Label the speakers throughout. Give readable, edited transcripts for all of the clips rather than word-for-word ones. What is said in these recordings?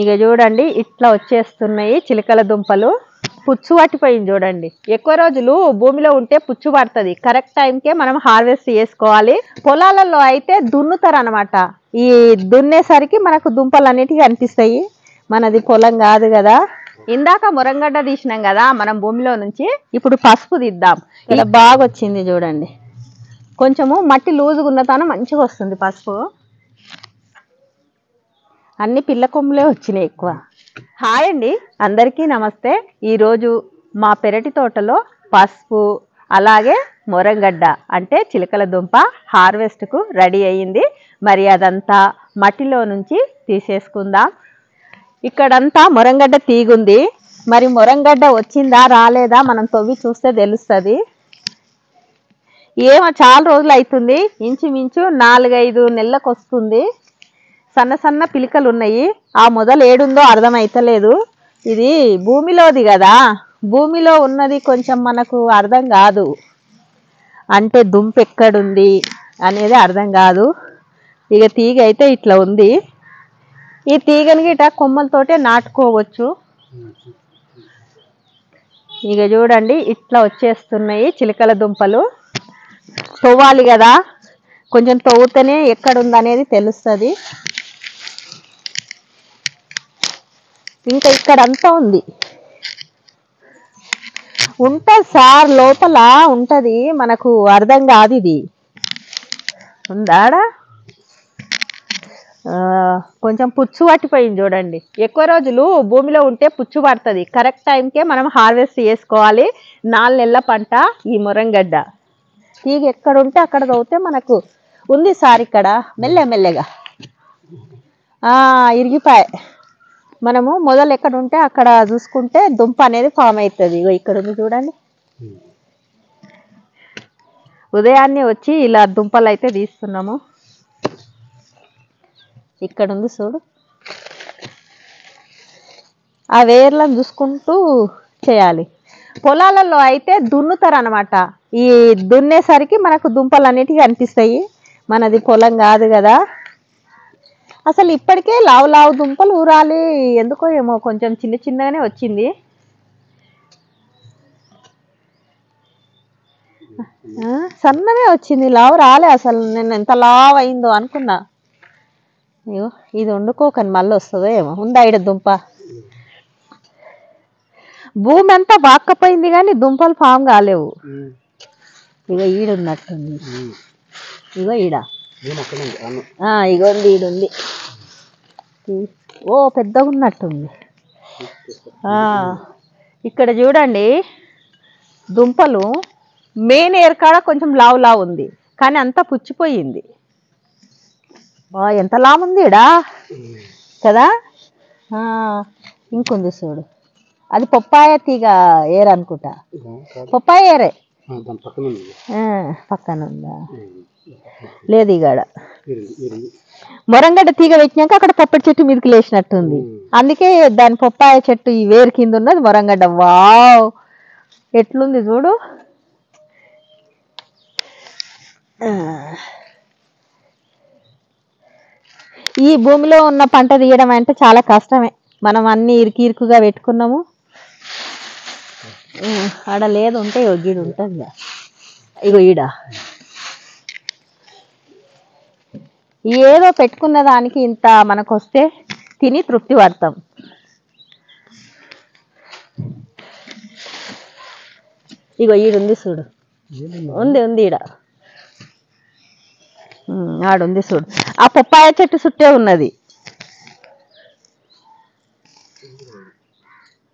Speaker 1: ఇక చూడండి ఇట్లా వచ్చేస్తున్నాయి చిలకల దుంపలు. పుచ్చు పట్టిపోయింది చూడండి. ఎక్కువ రోజులు భూమిలో ఉంటే పుచ్చు పడుతుంది. కరెక్ట్ టైంకే మనం హార్వెస్ట్ చేసుకోవాలి. పొలాలలో అయితే దున్నుతారు అనమాట. ఈ దున్నేసరికి మనకు దుంపలు అనేటివి కనిపిస్తాయి. మనది పొలం కాదు కదా. ఇందాక మురంగడ్డ తీసినాం కదా మనం భూమిలో నుంచి. ఇప్పుడు పసుపు తీద్దాం. ఇలా బాగా వచ్చింది చూడండి. కొంచెము మట్టి లూజుగా ఉన్న తాను మంచిగా వస్తుంది పసుపు. అన్ని పిల్ల కొమ్ములే వచ్చినాయి ఎక్కువ. హాయ్ అండి, అందరికీ నమస్తే. ఈరోజు మా పెరటి తోటలో పసుపు అలాగే మురంగడ్డ అంటే చిలకల దుంప హార్వెస్ట్కు రెడీ అయ్యింది. మరి అదంతా మట్టిలో నుంచి తీసేసుకుందాం. ఇక్కడంతా మురంగడ్డ తీగుంది. మరి మురంగడ్డ వచ్చిందా రాలేదా మనం తవ్వి చూస్తే తెలుస్తుంది. ఏమో చాలా రోజులు అవుతుంది, ఇంచుమించు 4-5 నెలలకు వస్తుంది. సన్న సన్న పిలికలు ఉన్నాయి. ఆ మొదలు ఏడుందో అర్థమైతలేదు. ఇది భూమిలోది కదా, భూమిలో ఉన్నది కొంచెం మనకు అర్థం కాదు. అంటే దుంప ఎక్కడుంది అనేది అర్థం కాదు. ఇక తీగ అయితే ఇట్లా ఉంది. ఈ తీగని గిట కొమ్మలతోటే నాటుకోవచ్చు. ఇక చూడండి ఇట్లా వచ్చేస్తున్నాయి చిలకల దుంపలు. తవ్వాలి కదా, కొంచెం తవ్వుతేనే ఎక్కడుందనేది తెలుస్తుంది. ఇంకా ఇక్కడంతా ఉంది. ఉంటుంది సార్, లోపల ఉంటుంది, మనకు అర్థం కాదు. ఇది ఉందాడా కొంచెం పుచ్చు పట్టిపోయింది చూడండి. ఎక్కువ రోజులు భూమిలో ఉంటే పుచ్చు పడుతుంది. కరెక్ట్ టైంకే మనం హార్వెస్ట్ చేసుకోవాలి. 4 నెలల పంట ఈ మురంగడ్డ. తీగ ఎక్కడ ఉంటే అక్కడ తవ్వుతే మనకు ఉంది సార్. ఇక్కడ మెల్లగా ఇరిగిపాయ. మనము మొదలు ఎక్కడ ఉంటే అక్కడ చూసుకుంటే దుంప అనేది ఫామ్ అవుతుంది. ఇక్కడ ఉంది చూడండి. ఉదయాన్నే వచ్చి ఇలా దుంపలు అయితే తీస్తున్నాము. ఇక్కడ ఉంది చూడు. ఆ వేర్లను చూసుకుంటూ చేయాలి. పొలాలలో అయితే దున్నుతారు అనమాట. ఈ దున్నేసరికి మనకు దుంపలు అనేటివి కనిపిస్తాయి. మనది పొలం కాదు కదా. అసలు ఇప్పటికే లావు దుంపలు ఊరాలి. ఎందుకో ఏమో కొంచెం చిన్నగానే వచ్చింది. సన్నమే వచ్చింది, లావు రాలే. అసలు నేను ఎంత లావు అయిందో అనుకున్నా. అయ్యో ఇది వండుకోకని మళ్ళీ వస్తుందో ఏమో. ఉందా ఈడ దుంప. భూమి అంతా వాక్కపోయింది కానీ దుంపలు ఫామ్ కాలేవు. ఇక ఈడున్నట్టుంది. ఇగో ఈడ ఇగోండి ఈడుంది. ఓ పెద్దగా ఉన్నట్టుంది. ఇక్కడ చూడండి దుంపలు. మెయిన్ ఏర్కాడ కొంచెం లావు ఉంది కానీ అంతా పుచ్చిపోయింది. ఎంత లావు ఉంది ఇడా కదా. ఇంకొంది చూడు. అది పప్పాయ తీగ ఏరనుకుంటా. పప్పాయ ఏరే పక్కన ఉందా లేదు. ఇగాడ మురంగడ్డ తీగ పెట్టినాక అక్కడ పప్పటి చెట్టు మీదకి లేచినట్టుంది. అందుకే దాని పప్పాయ చెట్టు ఈ వేరు కింద ఉన్నది మురంగడ్డ. వావ్ ఎట్లుంది చూడు. ఈ భూమిలో ఉన్న పంట తీయడం అంటే చాలా కష్టమే. మనం అన్ని ఇరుకుగా పెట్టుకున్నాము. ఆడ లేదు ఉంటే గీడు ఉంటుంది. ఇగో ఈడ ఏదో పెట్టుకున్న దానికి ఇంత మనకు వస్తే తిని తృప్తి పడతాం. ఇగో ఈడుంది చూడు. ఉంది ఈడ. ఆడుంది చూడు. ఆ పప్పాయ చెట్టు చుట్టే ఉన్నది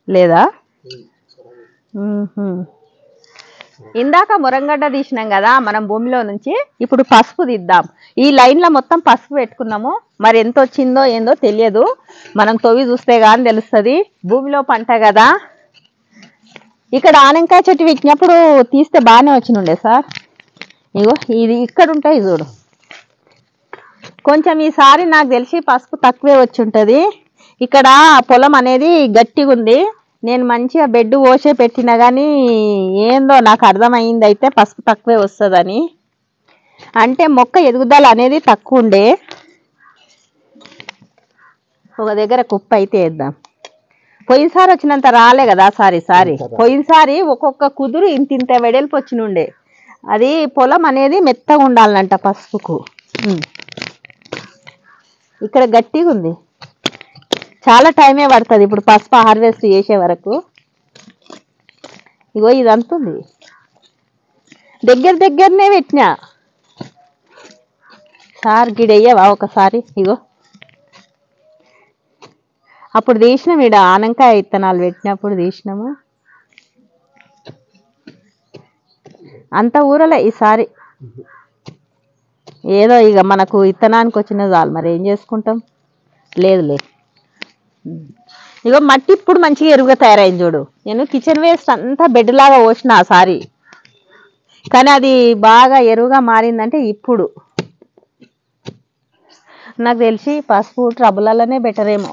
Speaker 1: లేదా. ఇందాక మురంగడ్డ తీసినాం కదా మనం భూమిలో నుంచి. ఇప్పుడు పసుపు తీద్దాం. ఈ లైన్లో మొత్తం పసుపు పెట్టుకున్నాము. మరి ఎంత వచ్చిందో ఏందో తెలియదు. మనం తవ్వి చూస్తే కానీ తెలుస్తుంది. భూమిలో పంట కదా. ఇక్కడ ఆనెంకాయ చెట్టు పెట్టినప్పుడు తీస్తే బాగానే వచ్చినుండే సార్. ఇగో ఇది ఇక్కడ ఉంటాయి చూడు. కొంచెం ఈసారి నాకు తెలిసి పసుపు తక్కువే వచ్చి ఉంటుంది. ఇక్కడ పొలం అనేది గట్టిగా ఉంది. నేను మంచిగా బెడ్ పోసే పెట్టినా కానీ ఏందో నాకు అర్థమైంది అయితే పసుపు తక్కువే వస్తుందని. అంటే మొక్క ఎదుగుదల అనేది తక్కువ ఉండే. ఒక దగ్గర కుప్ప అయితే వేద్దాం. పోయినసారి వచ్చినంత రాలే కదా సారి పోయినసారి ఒక్కొక్క కుదురు ఇంత వెడల్పు వచ్చినుండే. అది పొలం అనేది మెత్తగా ఉండాలంట పసుపుకు. ఇక్కడ గట్టిగా ఉంది, చాలా టైమే పడుతుంది ఇప్పుడు పసుపు హార్వెస్ట్ చేసే వరకు. ఇగో ఇది అంతుంది దగ్గరనే పెట్టినా. సార్ గిడయ్యవా ఒకసారి? ఇగో అప్పుడు తీసినాం, ఈడ ఆనంకాయ విత్తనాలు పెట్టినప్పుడు తీసినాము. అంత ఊరలే ఈసారి, ఏదో ఇక మనకు విత్తనానికి వచ్చిన చాలు, మరి ఏం చేసుకుంటాం. లేదులే. ఇగో మట్టి ఇప్పుడు మంచిగా ఎరువుగా తయారైంది చూడు. నేను కిచెన్ వేస్ట్ అంతా బెడ్ లాగా పోసిన సారి, కానీ అది బాగా ఎరువుగా మారిందంటే ఇప్పుడు. నాకు తెలిసి పసుపు ట్రబులలోనే బెటర్ ఏమో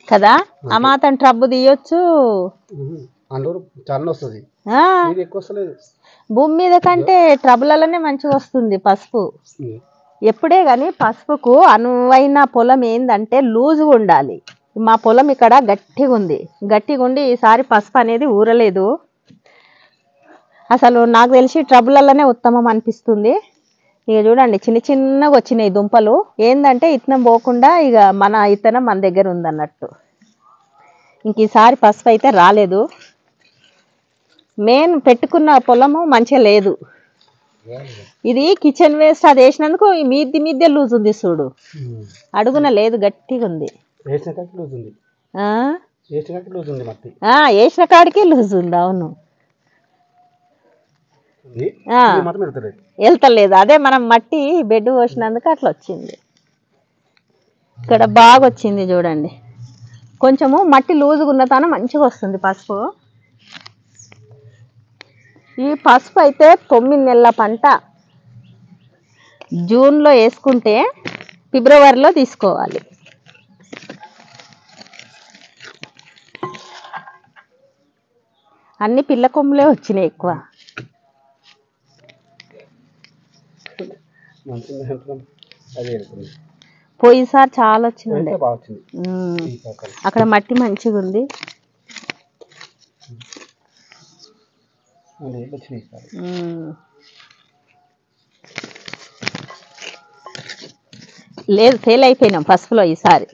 Speaker 1: కదా. ఆ మాత్రం ట్రబ్బు తీయొచ్చు, భూమి మీద కంటే ట్రబులలోనే మంచిగా వస్తుంది పసుపు ఎప్పుడే. కానీ పసుపుకు అనువైన పొలం ఏంటంటే లూజుగా ఉండాలి. మా పొలం ఇక్కడ గట్టిగా ఉండి ఈసారి పసుపు అనేది ఊరలేదు. అసలు నాకు తెలిసి ట్రబులలోనే ఉత్తమం అనిపిస్తుంది. ఇక చూడండి చిన్నగా వచ్చినాయి దుంపలు. ఏంటంటే ఇత్తనం పోకుండా ఇక మన ఇత్తనం మన దగ్గర ఉందన్నట్టు. ఇంక ఈసారి పసుపు అయితే రాలేదు. మెయిన్ పెట్టుకున్న పొలము మంచిగా లేదు. ఇది కిచెన్ వేస్ట్ అది వేసినందుకు మీదే లూజ్ ఉంది చూడు, అడుగున లేదు, గట్టిగా ఉంది. వేసిన కాడికి లూజ్ ఉంది. అవును, వెళ్తలేదు. అదే మనం మట్టి బెడ్ పోసినందుకు అట్లా వచ్చింది. ఇక్కడ బాగా వచ్చింది చూడండి. కొంచెము మట్టి లూజుగా ఉన్న తాను మంచిగా వస్తుంది పసుపు. ఈ పసుపు అయితే 9 నెలల పంట. జూన్లో వేసుకుంటే ఫిబ్రవరిలో తీసుకోవాలి. అన్ని పిల్ల కొమ్ములే వచ్చినాయి ఎక్కువ. పోయినసారి చాలా వచ్చింది. అక్కడ మట్టి మంచిగా ఉంది. లేదు, ఫెయిల్ అయిపోయినాం పసుపులో ఈసారి.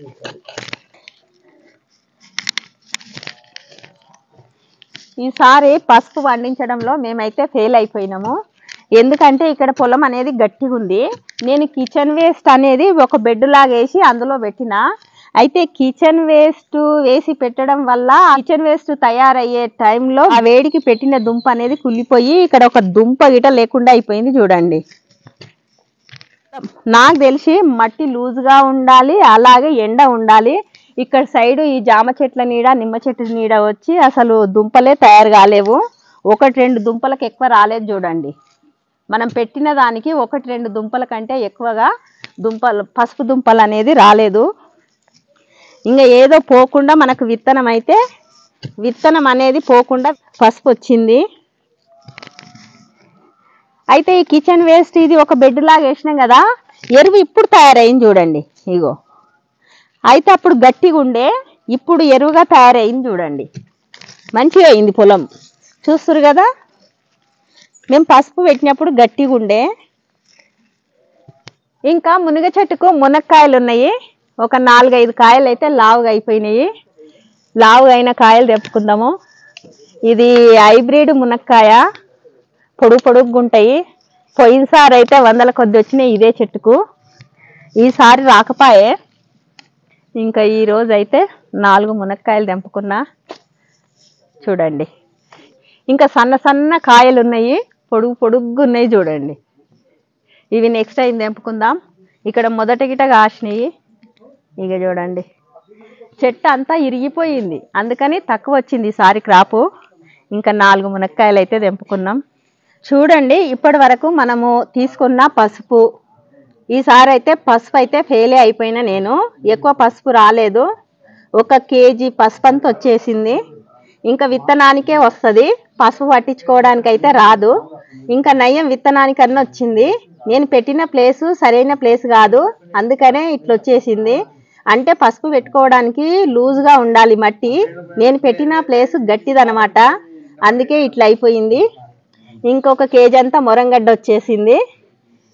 Speaker 1: ఈసారి పసుపు పండించడంలో మేమైతే ఫెయిల్ అయిపోయినాము. ఎందుకంటే ఇక్కడ పొలం అనేది గట్టిగా ఉంది. నేను కిచెన్ వేస్ట్ అనేది ఒక బెడ్ లాగా వేసి అందులో పెట్టిన. అయితే కిచెన్ వేస్ట్ వేసి పెట్టడం వల్ల కిచెన్ వేస్ట్ తయారయ్యే టైంలో ఆ వేడికి పెట్టిన దుంప అనేది కుళ్ళిపోయి ఇక్కడ ఒక దుంప గిట లేకుండా అయిపోయింది చూడండి. నాకు తెలిసి మట్టి లూజ్గా ఉండాలి, అలాగే ఎండ ఉండాలి. ఇక్కడ సైడు ఈ జామ చెట్ల నీడ, నిమ్మ చెట్ల నీడ వచ్చి అసలు దుంపలే తయారు కాలేవు. 1-2 దుంపలకు ఎక్కువ రాలేదు చూడండి. మనం పెట్టిన దానికి 1-2 దుంపల కంటే ఎక్కువగా పసుపు దుంపలు అనేది రాలేదు. ఇంకా ఏదో పోకుండా మనకు విత్తనం అనేది పోకుండా పసుపు వచ్చింది. అయితే ఈ కిచెన్ వేస్ట్ ఇది ఒక బెడ్ లాగా వేసినాం కదా, ఎరువు ఇప్పుడు తయారైంది చూడండి. ఇగో అయితే అప్పుడు గట్టిగా ఉండే, ఇప్పుడు ఎరువుగా తయారైంది చూడండి. మంచిగా అయింది పొలం, చూస్తురు కదా. మేము పసుపు పెట్టినప్పుడు గట్టిగా ఉండే. ఇంకా మునగ చెట్టుకు మునక్కాయలు ఉన్నాయి. ఒక 4-5 కాయలు అయితే లావుగా అయిపోయినాయి. లావుగా అయిన కాయలు తెప్పుకుందాము. ఇది హైబ్రిడ్ మునక్కాయ, పొడుగుగా ఉంటాయి. పోయినసారి అయితే 100ల కొద్ది వచ్చినాయి ఇదే చెట్టుకు. ఈసారి రాకపాయే. ఇంకా ఈరోజు అయితే 4 మునక్కాయలు తెంపుకున్నా చూడండి. ఇంకా సన్న కాయలు ఉన్నాయి, పొడుగు ఉన్నాయి చూడండి. ఇవి నెక్స్ట్ టైం తెంపుకుందాం. ఇక్కడ మొదట గిట కాసినాయి. ఇక చూడండి చెట్టు అంతా ఇరిగిపోయింది, అందుకని తక్కువ వచ్చింది ఈసారి క్రాపు. ఇంకా 4 మునక్కాయలు అయితే తెంపుకున్నాం చూడండి. ఇప్పటి వరకు మనము తీసుకున్న పసుపు, ఈసారి అయితే పసుపు అయితే ఫెయిల్ అయిపోయినా. నేను ఎక్కువ పసుపు రాలేదు, 1 కేజీ పసుపు అంతా వచ్చేసింది. ఇంకా విత్తనానికే వస్తుంది, పసుపు పట్టించుకోవడానికి అయితే రాదు. ఇంకా నయ్యం విత్తనానికన్నా వచ్చింది. నేను పెట్టిన ప్లేసు సరైన ప్లేస్ కాదు, అందుకనే ఇట్లా వచ్చేసింది. అంటే పసుపు పెట్టుకోవడానికి లూజ్గా ఉండాలి మట్టి. నేను పెట్టిన ప్లేస్ గట్టిదనమాట, అందుకే ఇట్లా అయిపోయింది. ఇంకొక కేజీ అంతా మొరంగడ్డ వచ్చేసింది.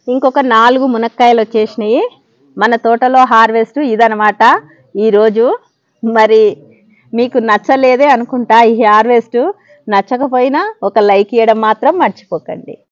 Speaker 1: ఇంకొక 4 మునక్కాయలు వచ్చేసినాయి. మన తోటలో హార్వెస్ట్ ఇదనమాట ఈరోజు. మరి మీకు నచ్చలేదే అనుకుంటా ఈ హార్వెస్ట్. నచ్చకపోయినా ఒక లైక్ ఇవ్వడం మాత్రం మర్చిపోకండి.